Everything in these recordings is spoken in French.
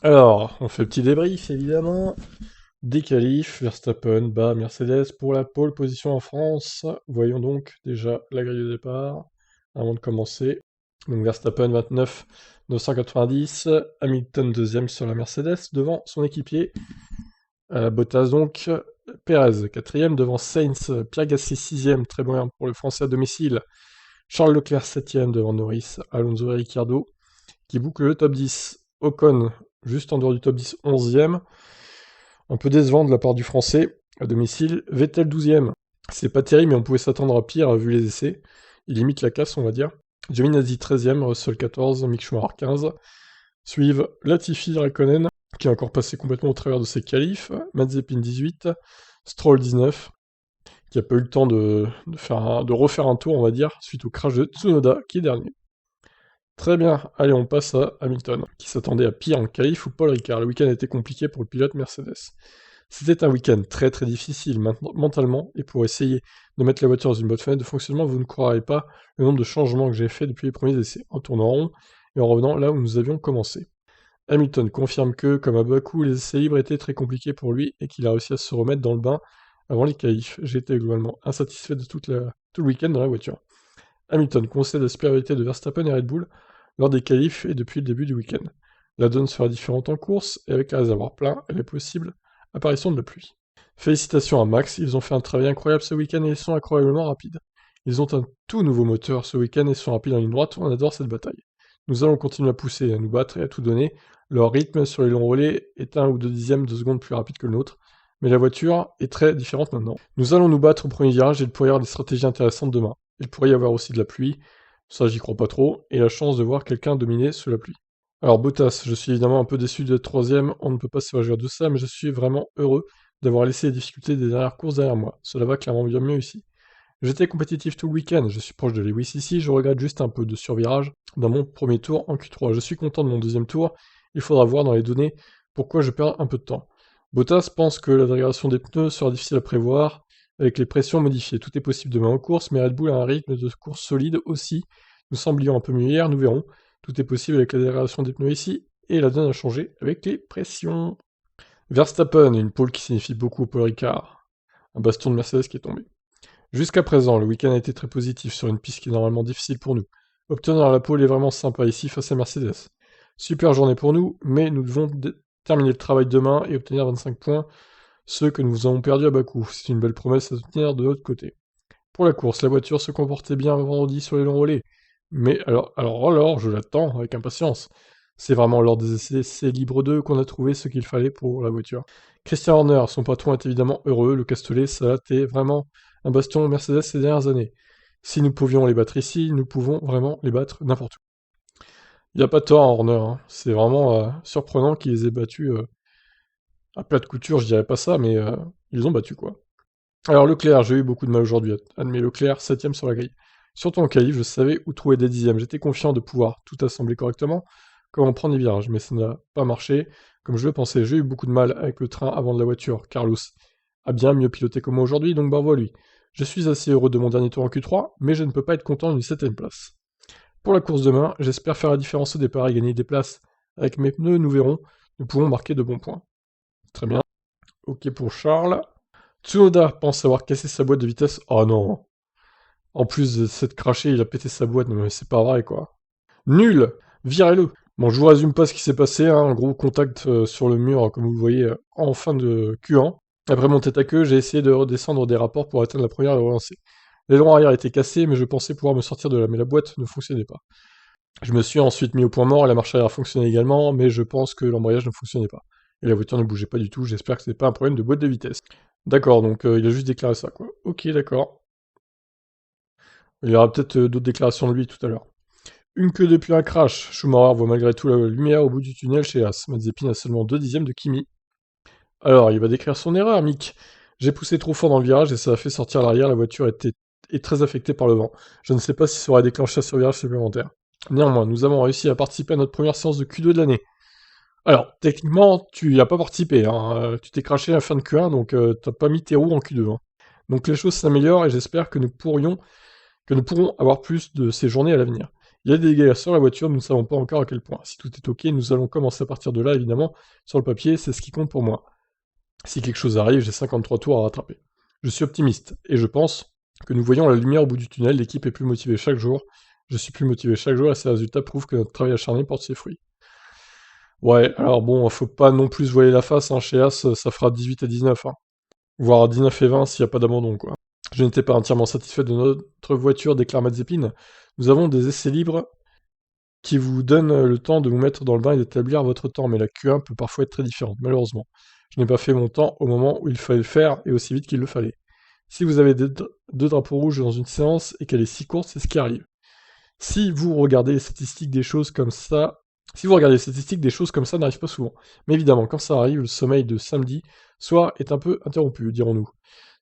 Alors, on fait le petit débrief, évidemment. Des qualifs, Verstappen bat Mercedes pour la pole position en France. Voyons donc déjà la grille de départ, avant de commencer. Donc Verstappen 29, 990, Hamilton deuxième sur la Mercedes, devant son équipier. Bottas donc, Perez quatrième, devant Sainz, Pierre Gasly sixième, très bien pour le Français à domicile. Charles Leclerc septième, devant Norris, Alonso et Ricciardo, qui boucle le top 10. Ocon, juste en dehors du top 10, 11e. Un peu décevant de la part du Français, à domicile. Vettel 12e. C'est pas terrible, mais on pouvait s'attendre à pire vu les essais. Il limite la casse, on va dire. Giovinazzi 13e, Russell 14, Mick Schumacher 15. Suivent Latifi, Raikkonen, qui est encore passé complètement au travers de ses qualifs. Mazepin 18, Stroll 19, qui a pas eu le temps de refaire un tour, on va dire, suite au crash de Tsunoda, qui est dernier. Très bien, allez, on passe à Hamilton, qui s'attendait à pire en qualif ou Paul Ricard. Le week-end a été compliqué pour le pilote Mercedes. C'était un week-end très très difficile mentalement, et pour essayer de mettre la voiture dans une bonne fenêtre de fonctionnement, vous ne croirez pas le nombre de changements que j'ai fait depuis les premiers essais, en tournant rond et en revenant là où nous avions commencé. Hamilton confirme que, comme à Bakou, les essais libres étaient très compliqués pour lui et qu'il a réussi à se remettre dans le bain avant les qualifs. J'ai été globalement insatisfait de tout le week-end dans la voiture. Hamilton concède la supériorité de Verstappen et Red Bull lors des qualifs et depuis le début du week-end. La donne sera différente en course, et avec les réservoirs pleins et les possibles apparitions de la pluie. Félicitations à Max, ils ont fait un travail incroyable ce week-end et ils sont incroyablement rapides. Ils ont un tout nouveau moteur ce week-end et sont rapides en ligne droite, on adore cette bataille. Nous allons continuer à pousser, à nous battre et à tout donner. Leur rythme sur les longs relais est 1 ou 2 dixièmes de seconde plus rapide que le nôtre, mais la voiture est très différente maintenant. Nous allons nous battre au premier virage et il pourrait y avoir des stratégies intéressantes demain. Il pourrait y avoir aussi de la pluie, ça j'y crois pas trop, et la chance de voir quelqu'un dominer sous la pluie. Alors Bottas, je suis évidemment un peu déçu d'être troisième, on ne peut pas se réjouir de ça, mais je suis vraiment heureux d'avoir laissé les difficultés des dernières courses derrière moi. Cela va clairement bien mieux ici. J'étais compétitif tout le week-end, je suis proche de Lewis ici, je regrette juste un peu de survirage dans mon premier tour en Q3. Je suis content de mon deuxième tour, il faudra voir dans les données pourquoi je perds un peu de temps. Bottas pense que la dégradation des pneus sera difficile à prévoir, avec les pressions modifiées. Tout est possible demain en course, mais Red Bull a un rythme de course solide aussi. Nous semblions un peu mieux hier, nous verrons. Tout est possible avec la dégradation des pneus ici, et la donne a changé avec les pressions. Verstappen, une pole qui signifie beaucoup pour Ricard. Un baston de Mercedes qui est tombé. Jusqu'à présent, le week-end a été très positif sur une piste qui est normalement difficile pour nous. Obtenir la pole est vraiment sympa ici face à Mercedes. Super journée pour nous, mais nous devons terminer le travail demain et obtenir 25 points, ceux que nous avons perdus à Bakou. C'est une belle promesse à soutenir de notre côté. Pour la course, la voiture se comportait bien vendredi sur les longs relais. Mais alors, je l'attends avec impatience. C'est vraiment lors des essais libres 2 qu'on a trouvé ce qu'il fallait pour la voiture. Christian Horner, son patron, est évidemment heureux. Le Castellet, ça a été vraiment un bastion Mercedes ces dernières années. Si nous pouvions les battre ici, nous pouvons vraiment les battre n'importe où. Il n'y a pas tort à Horner, hein. C'est vraiment surprenant qu'ils les aient battus à plat de couture, je dirais pas ça, mais ils les ont battus quoi. Alors Leclerc, j'ai eu beaucoup de mal aujourd'hui, admet Leclerc, 7ème sur la grille. Surtout en qualif, je savais où trouver des dixièmes, j'étais confiant de pouvoir tout assembler correctement, comment prendre les virages, mais ça n'a pas marché comme je le pensais. J'ai eu beaucoup de mal avec le train avant de la voiture. Carlos a bien mieux piloté que moi aujourd'hui, donc bravo à lui. Je suis assez heureux de mon dernier tour en Q3, mais je ne peux pas être content d'une 7ème place. Pour la course demain, j'espère faire la différence au départ et gagner des places. Avec mes pneus, nous verrons, nous pouvons marquer de bons points. Très bien. Ok pour Charles. Tsunoda pense avoir cassé sa boîte de vitesse. Oh non. En plus de s'être craché, il a pété sa boîte. Non mais c'est pas vrai quoi. Nul. Virez-le. Bon, je vous résume pas ce qui s'est passé. Hein. Un gros contact sur le mur, comme vous le voyez, en fin de Q1. Après mon tête à queue, j'ai essayé de redescendre des rapports pour atteindre la première et relancer. L'aileron arrière était cassé, mais je pensais pouvoir me sortir de là. Mais la boîte ne fonctionnait pas. Je me suis ensuite mis au point mort et la marche arrière fonctionnait également, mais je pense que l'embrayage ne fonctionnait pas. Et la voiture ne bougeait pas du tout. J'espère que ce n'est pas un problème de boîte de vitesse. D'accord, donc il a juste déclaré ça, quoi. Ok, d'accord. Il y aura peut-être d'autres déclarations de lui tout à l'heure. Une queue depuis un crash. Schumacher voit malgré tout la lumière au bout du tunnel chez As. Mazepin a seulement 2 dixièmes de Kimi. Alors, il va décrire son erreur, Mick. J'ai poussé trop fort dans le virage et ça a fait sortir à l'arrière. La voiture est très affectée par le vent. Je ne sais pas si ça aurait déclenché un survirage supplémentaire. Néanmoins, nous avons réussi à participer à notre première séance de Q2 de l'année. Alors, techniquement, tu n'y as pas participé. Hein. Tu t'es craché à la fin de Q1, donc t'as pas mis tes roues en Q2. Hein. Donc les choses s'améliorent et j'espère que nous pourrons avoir plus de ces journées à l'avenir. Il y a des dégâts sur la voiture, nous ne savons pas encore à quel point. Si tout est ok, nous allons commencer à partir de là, évidemment. Sur le papier, c'est ce qui compte pour moi. Si quelque chose arrive, j'ai 53 tours à rattraper. Je suis optimiste, et je pense que nous voyons la lumière au bout du tunnel, l'équipe est plus motivée chaque jour. Je suis plus motivé chaque jour, et ces résultats prouvent que notre travail acharné porte ses fruits. Ouais, alors bon, faut pas non plus se voiler la face, hein. Chez As, ça fera 18 et 19, hein. Voire 19 et 20 s'il n'y a pas d'abandon, quoi. Je n'étais pas entièrement satisfait de notre voiture, déclare Mazepin. Nous avons des essais libres qui vous donnent le temps de vous mettre dans le bain et d'établir votre temps, mais la Q1 peut parfois être très différente, malheureusement. Je n'ai pas fait mon temps au moment où il fallait le faire et aussi vite qu'il le fallait. Si vous avez deux drapeaux rouges dans une séance et qu'elle est si courte, c'est ce qui arrive. Si vous regardez les statistiques des choses comme ça, si vous regardez les statistiques des choses comme ça n'arrive pas souvent. Mais évidemment, quand ça arrive, le sommeil de samedi soir est un peu interrompu, dirons-nous.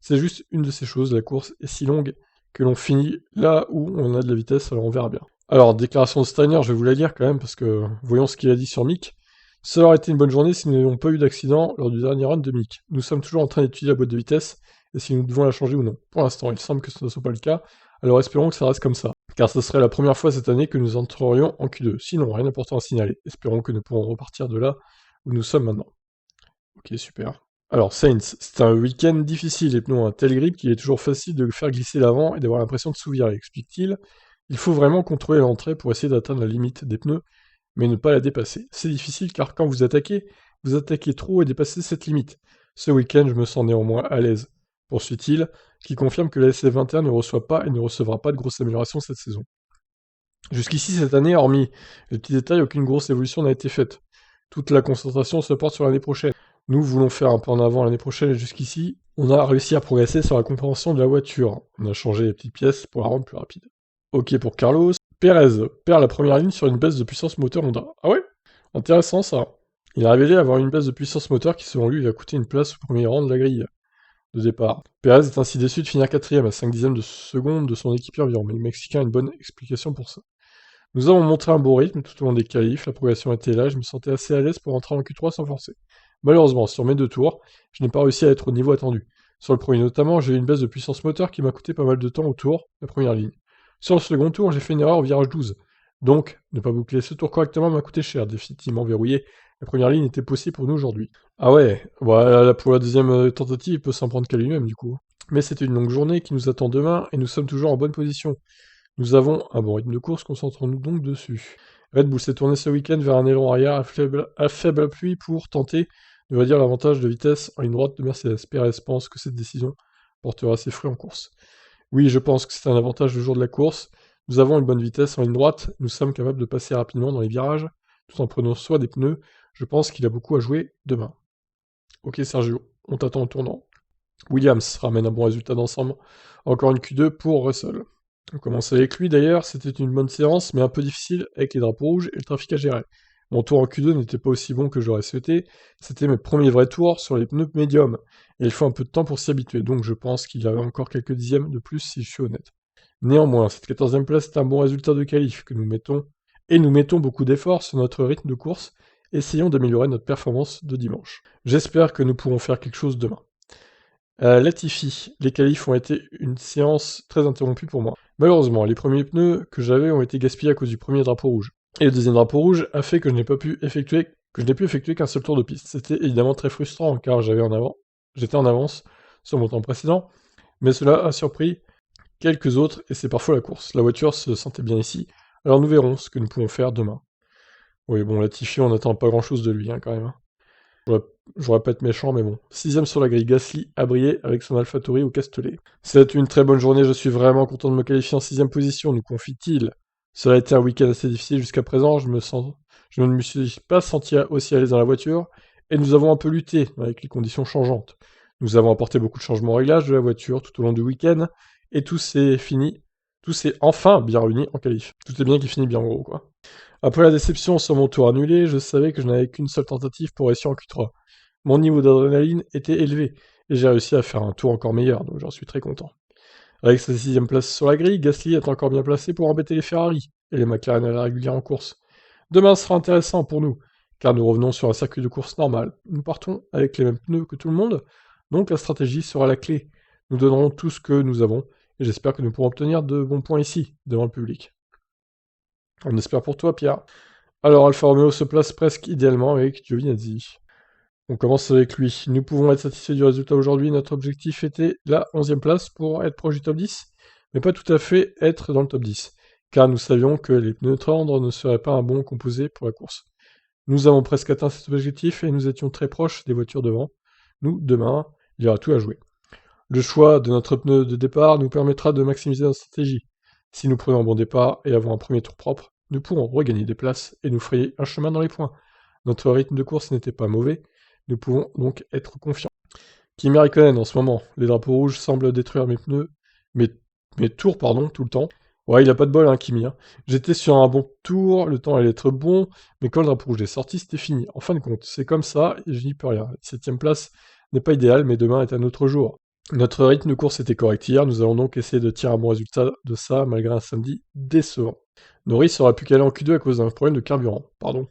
C'est juste une de ces choses, la course est si longue que l'on finit là où on a de la vitesse, alors on verra bien. Alors, déclaration de Steiner, je vais vous la lire quand même, parce que voyons ce qu'il a dit sur Mick. Cela aurait été une bonne journée si nous n'avions pas eu d'accident lors du dernier run de Mick. Nous sommes toujours en train d'étudier la boîte de vitesse, et si nous devons la changer ou non. Pour l'instant, il semble que ce ne soit pas le cas, alors espérons que ça reste comme ça. Car ce serait la première fois cette année que nous entrerions en Q2. Sinon, rien d'important à signaler. Espérons que nous pourrons repartir de là où nous sommes maintenant. Ok, super. Alors, Saints, c'est un week-end difficile, les pneus ont un tel grip qu'il est toujours facile de faire glisser l'avant et d'avoir l'impression de sous-virer, explique-t-il. Il faut vraiment contrôler l'entrée pour essayer d'atteindre la limite des pneus, mais ne pas la dépasser. C'est difficile car quand vous attaquez trop et dépassez cette limite. Ce week-end, je me sens néanmoins à l'aise, poursuit-il, qui confirme que la SF21 ne reçoit pas et ne recevra pas de grosses améliorations cette saison. Jusqu'ici, cette année, hormis les petits détails, aucune grosse évolution n'a été faite. Toute la concentration se porte sur l'année prochaine. Nous voulons faire un pas en avant l'année prochaine et jusqu'ici, on a réussi à progresser sur la compréhension de la voiture. On a changé les petites pièces pour la rendre plus rapide. Ok pour Carlos. Perez perd la première ligne sur une baisse de puissance moteur Honda. Ah ouais? Intéressant ça. Il a révélé avoir une baisse de puissance moteur qui selon lui lui a coûté une place au premier rang de la grille de départ. Perez est ainsi déçu de finir 4ème à 5 dixièmes de seconde de son équipier environ, mais le Mexicain a une bonne explication pour ça. Nous avons montré un bon rythme tout au long des qualifs, la progression était là, je me sentais assez à l'aise pour entrer en Q3 sans forcer. Malheureusement, sur mes 2 tours, je n'ai pas réussi à être au niveau attendu. Sur le premier notamment, j'ai eu une baisse de puissance moteur qui m'a coûté pas mal de temps au tour, la première ligne. Sur le second tour, j'ai fait une erreur au virage 12. Donc, ne pas boucler ce tour correctement m'a coûté cher, définitivement verrouillé. La première ligne était possible pour nous aujourd'hui. Ah ouais, voilà, là, pour la deuxième tentative, il peut s'en prendre qu'à lui-même du coup. Mais c'était une longue journée qui nous attend demain et nous sommes toujours en bonne position. Nous avons un bon rythme de course, concentrons-nous donc dessus. Red Bull s'est tourné ce week-end vers un élan arrière à faible appui pour tenter de réduire l'avantage de vitesse en ligne droite de Mercedes. Perez pense que cette décision portera ses fruits en course. Oui, je pense que c'est un avantage le jour de la course. Nous avons une bonne vitesse en ligne droite, nous sommes capables de passer rapidement dans les virages, tout en prenant soin des pneus. Je pense qu'il a beaucoup à jouer demain. Ok Sergio, on t'attend au tournant. Williams ramène un bon résultat d'ensemble. Encore une Q2 pour Russell. On commence avec lui d'ailleurs, c'était une bonne séance, mais un peu difficile avec les drapeaux rouges et le trafic à gérer. Mon tour en Q2 n'était pas aussi bon que j'aurais souhaité, c'était mes premiers vrais tours sur les pneus médiums, et il faut un peu de temps pour s'y habituer, donc je pense qu'il y avait encore quelques dixièmes de plus si je suis honnête. Néanmoins, cette 14e place est un bon résultat de qualif que nous mettons, et nous mettons beaucoup d'efforts sur notre rythme de course, essayons d'améliorer notre performance de dimanche. J'espère que nous pourrons faire quelque chose demain. Latifi, les qualifs ont été une séance très interrompue pour moi. Malheureusement, les premiers pneus que j'avais ont été gaspillés à cause du premier drapeau rouge. Et le deuxième drapeau rouge a fait que je n'ai pu effectuer qu'un seul tour de piste. C'était évidemment très frustrant car j'étais en avance sur mon temps précédent, mais cela a surpris quelques autres et c'est parfois la course. La voiture se sentait bien ici, alors nous verrons ce que nous pouvons faire demain. Oui, bon, Latifi, on n'attend pas grand-chose de lui, quand même. Je voudrais pas être méchant, mais bon. 6ème sur la grille, Gasly a brillé avec son AlphaTauri au Castellet. C'est une très bonne journée, je suis vraiment content de me qualifier en 6ème position, nous confie-t-il. Cela a été un week-end assez difficile jusqu'à présent, je ne me suis pas senti aussi à l'aise dans la voiture, et nous avons un peu lutté avec les conditions changeantes. Nous avons apporté beaucoup de changements au réglage de la voiture tout au long du week-end, et tout s'est enfin bien réuni en qualif. Tout est bien qui finit bien en gros, quoi. Après la déception sur mon tour annulé, je savais que je n'avais qu'une seule tentative pour réussir en Q3. Mon niveau d'adrénaline était élevé, et j'ai réussi à faire un tour encore meilleur, donc j'en suis très content. Avec sa 6ème place sur la grille, Gasly est encore bien placé pour embêter les Ferrari, et les McLaren à la régulière en course. Demain sera intéressant pour nous, car nous revenons sur un circuit de course normal. Nous partons avec les mêmes pneus que tout le monde, donc la stratégie sera la clé. Nous donnerons tout ce que nous avons, et j'espère que nous pourrons obtenir de bons points ici, devant le public. On espère pour toi, Pierre. Alors, Alfa Romeo se place presque idéalement avec Giovinazzi. On commence avec lui. Nous pouvons être satisfaits du résultat aujourd'hui. Notre objectif était la 11e place pour être proche du top 10, mais pas tout à fait être dans le top 10, car nous savions que les pneus tendres ne seraient pas un bon composé pour la course. Nous avons presque atteint cet objectif et nous étions très proches des voitures devant. Nous, demain, il y aura tout à jouer. Le choix de notre pneu de départ nous permettra de maximiser notre stratégie. Si nous prenons un bon départ et avons un premier tour propre, nous pourrons regagner des places et nous frayer un chemin dans les points. Notre rythme de course n'était pas mauvais, nous pouvons donc être confiants. Kimi Raikkonen en ce moment, les drapeaux rouges semblent détruire mes pneus, mes tours, pardon, tout le temps. Ouais, il a pas de bol, hein, Kimi. Hein. J'étais sur un bon tour, le temps allait être bon, mais quand le drapeau rouge est sorti, c'était fini. En fin de compte, c'est comme ça, et je n'y peux rien. 7ème place n'est pas idéal, mais demain est un autre jour. Notre rythme de course était correct hier, nous allons donc essayer de tirer un bon résultat de ça, malgré un samedi décevant. Norris aurait pu caler en Q2 à cause d'un problème de carburant, pardon.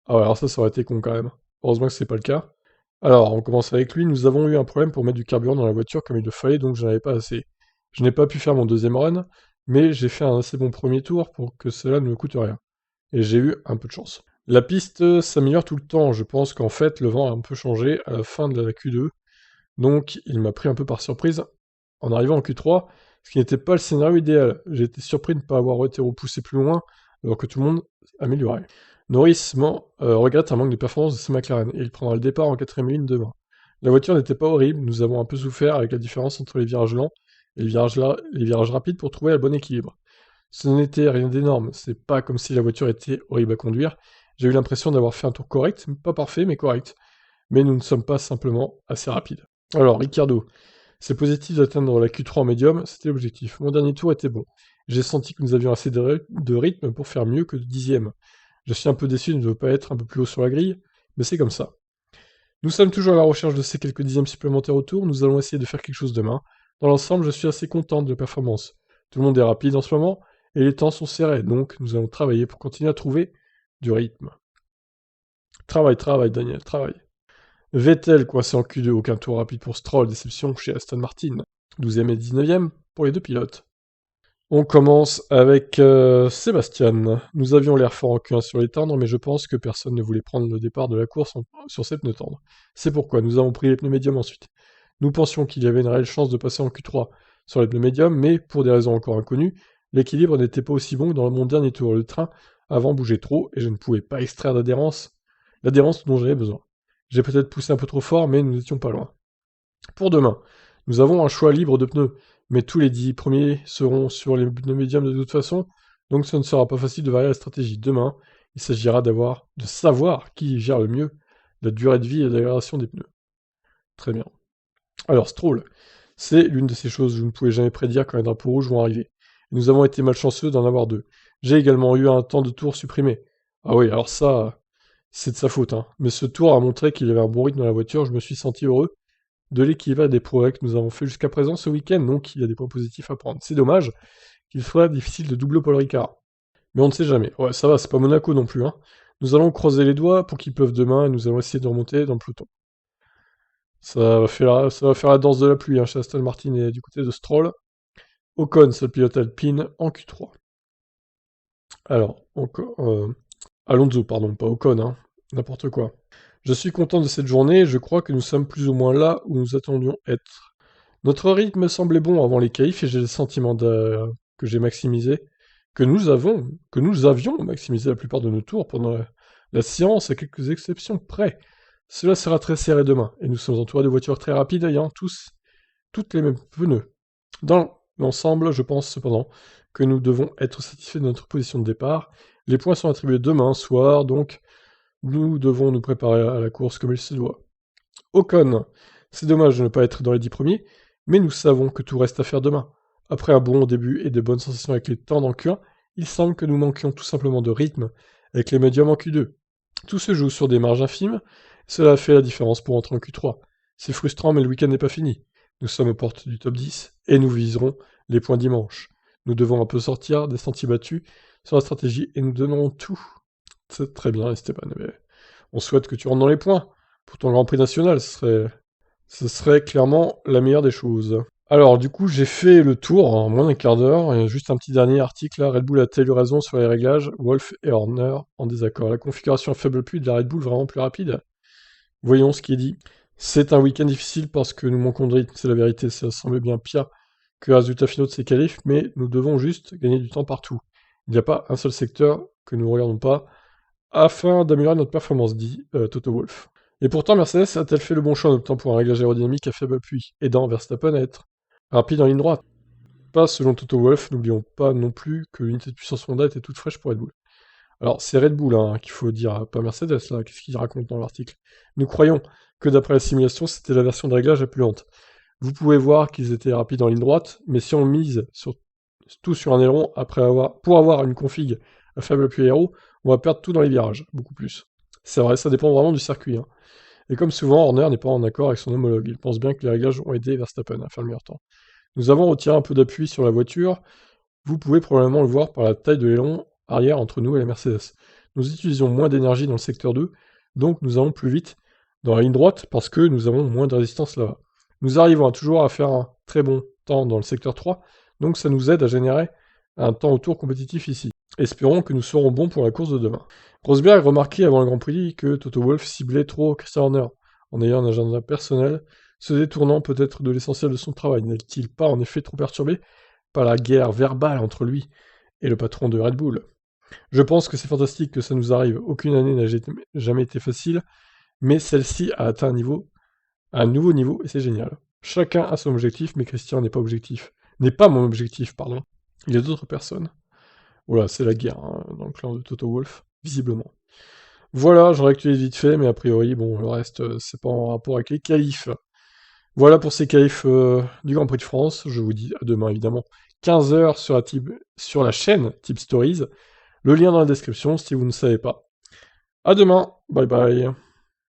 Ah ouais, alors ça aurait été con quand même. Heureusement que c'est pas le cas. Alors, on commence avec lui, nous avons eu un problème pour mettre du carburant dans la voiture comme il le fallait, donc j'en avais pas assez. Je n'ai pas pu faire mon deuxième run, mais j'ai fait un assez bon premier tour pour que cela ne me coûte rien. Et j'ai eu un peu de chance. La piste s'améliore tout le temps, je pense qu'en fait le vent a un peu changé à la fin de la Q2, donc il m'a pris un peu par surprise en arrivant en Q3, ce qui n'était pas le scénario idéal. J'ai été surpris de ne pas avoir été repoussé plus loin, alors que tout le monde améliorait. Norris regrette un manque de performance de ses McLaren, et il prendra le départ en 4ème ligne demain. La voiture n'était pas horrible, nous avons un peu souffert avec la différence entre les virages lents et les virages rapides pour trouver le bon équilibre. Ce n'était rien d'énorme, c'est pas comme si la voiture était horrible à conduire, j'ai eu l'impression d'avoir fait un tour correct, pas parfait mais correct. Mais nous ne sommes pas simplement assez rapides. Alors, Ricciardo, c'est positif d'atteindre la Q3 en médium, c'était l'objectif. Mon dernier tour était bon. J'ai senti que nous avions assez de rythme pour faire mieux que de 10ème. Je suis un peu déçu de ne pas être un peu plus haut sur la grille, mais c'est comme ça. Nous sommes toujours à la recherche de ces quelques dixièmes supplémentaires au tour, nous allons essayer de faire quelque chose demain. Dans l'ensemble, je suis assez content de la performance. Tout le monde est rapide en ce moment, et les temps sont serrés, donc nous allons travailler pour continuer à trouver du rythme. Travail, Daniel, travail. Vettel coincé en Q2, aucun tour rapide pour Stroll, déception chez Aston Martin. 12ème et 19ème pour les deux pilotes. On commence avec Sébastien. Nous avions l'air fort en Q1 sur les tendres, mais je pense que personne ne voulait prendre le départ de la course sur ces pneus tendres. C'est pourquoi nous avons pris les pneus médiums ensuite. Nous pensions qu'il y avait une réelle chance de passer en Q3 sur les pneus médiums, mais pour des raisons encore inconnues, l'équilibre n'était pas aussi bon que dans mon dernier tour. Le train avant bougeait trop et je ne pouvais pas extraire l'adhérence dont j'avais besoin. J'ai peut-être poussé un peu trop fort, mais nous n'étions pas loin. Pour demain, nous avons un choix libre de pneus, mais tous les 10 premiers seront sur les pneus médiums de toute façon, donc ce ne sera pas facile de varier la stratégie. Demain, il s'agira de savoir qui gère le mieux la durée de vie et l'aération des pneus. Très bien. Alors, Stroll, c'est l'une de ces choses que je ne pouvais jamais prédire quand les drapeaux rouges vont arriver. Et nous avons été malchanceux d'en avoir deux. J'ai également eu un temps de tour supprimé. Ah oui, alors ça, c'est de sa faute, hein. Mais ce tour a montré qu'il y avait un bon rythme dans la voiture, je me suis senti heureux de l'équilibre des progrès que nous avons fait jusqu'à présent ce week-end, donc il y a des points positifs à prendre. C'est dommage qu'il soit difficile de doubler Paul Ricard. Mais on ne sait jamais. Ouais, ça va, c'est pas Monaco non plus, hein. Nous allons croiser les doigts pour qu'il pleuve demain et nous allons essayer de remonter dans le peloton. Ça va faire la danse de la pluie, hein, chez Aston Martin et du côté de Stroll. Ocon, c'est le pilote Alpine en Q3. Alors, Alonso, pardon, pas Ocon, hein, n'importe quoi. Je suis content de cette journée et je crois que nous sommes plus ou moins là où nous attendions être. Notre rythme semblait bon avant les qualifs et j'ai le sentiment que j'ai maximisé, que nous avions maximisé la plupart de nos tours pendant la séance, à quelques exceptions près. Cela sera très serré demain, et nous sommes entourés de voitures très rapides ayant toutes les mêmes pneus. Dans l'ensemble, je pense cependant que nous devons être satisfaits de notre position de départ. Les points sont attribués demain soir, donc nous devons nous préparer à la course comme il se doit. Ocon, c'est dommage de ne pas être dans les 10 premiers, mais nous savons que tout reste à faire demain. Après un bon début et de bonnes sensations avec les temps dans Q1, il semble que nous manquions tout simplement de rythme avec les médiums en Q2. Tout se joue sur des marges infimes, cela a fait la différence pour entrer en Q3. C'est frustrant, mais le week-end n'est pas fini. Nous sommes aux portes du top 10 et nous viserons les points dimanche. Nous devons un peu sortir des sentiers battus sur la stratégie et nous donnerons tout. C'est très bien, Esteban. On souhaite que tu rentres dans les points pour ton Grand Prix national. Ce serait clairement la meilleure des choses. Alors, du coup, j'ai fait le tour en moins d'un quart d'heure, et juste un petit dernier article là. Red Bull a-t-elle eu raison sur les réglages? Wolf et Horner en désaccord. La configuration à faible pluie de la Red Bull vraiment plus rapide? Voyons ce qui est dit. C'est un week-end difficile parce que nous manquons de rythme, c'est la vérité. Ça semble bien pire que les résultats finaux de ces qualifs, mais nous devons juste gagner du temps partout. Il n'y a pas un seul secteur que nous ne regardons pas afin d'améliorer notre performance, dit Toto Wolff. Et pourtant, Mercedes a-t-elle fait le bon choix en optant pour un réglage aérodynamique à faible pluie, aidant Verstappen à être rapide en ligne droite? Pas selon Toto Wolff, n'oublions pas non plus que l'unité de puissance Honda était toute fraîche pour Red Bull. Alors, c'est Red Bull hein, qu'il faut dire, pas Mercedes, là, qu'est-ce qu'il raconte dans l'article? Nous croyons que d'après la simulation, c'était la version de réglage la plus lente. Vous pouvez voir qu'ils étaient rapides en ligne droite, mais si on mise tout sur un aileron, pour avoir une config à faible appui aéro, on va perdre tout dans les virages, beaucoup plus. C'est vrai, ça dépend vraiment du circuit. Hein. Et comme souvent, Horner n'est pas en accord avec son homologue. Il pense bien que les réglages ont aidé Verstappen à faire le meilleur temps. Nous avons retiré un peu d'appui sur la voiture. Vous pouvez probablement le voir par la taille de l'aileron arrière entre nous et la Mercedes. Nous utilisons moins d'énergie dans le secteur 2, donc nous allons plus vite dans la ligne droite parce que nous avons moins de résistance là-bas. Nous arrivons toujours à faire un très bon temps dans le secteur 3, donc ça nous aide à générer un temps au tour compétitif ici. Espérons que nous serons bons pour la course de demain. Rosberg remarquait avant le Grand Prix que Toto Wolff ciblait trop Christian Horner, en ayant un agenda personnel, se détournant peut-être de l'essentiel de son travail. N'est-il pas en effet trop perturbé par la guerre verbale entre lui et le patron de Red Bull? Je pense que c'est fantastique que ça nous arrive. Aucune année n'a jamais été facile, mais celle-ci a atteint un nouveau niveau et c'est génial. Chacun a son objectif, mais Christian n'est pas objectif. N'est pas mon objectif, pardon. Il y a d'autres personnes. Voilà, c'est la guerre hein, dans le clan de Toto Wolff, visiblement. Voilà, j'en réactualise vite fait, mais a priori, bon, le reste, c'est pas en rapport avec les qualifs. Voilà pour ces qualifs du Grand Prix de France. Je vous dis à demain, évidemment. 15h sur la chaîne Tip Stories. Le lien dans la description si vous ne savez pas. À demain, bye bye.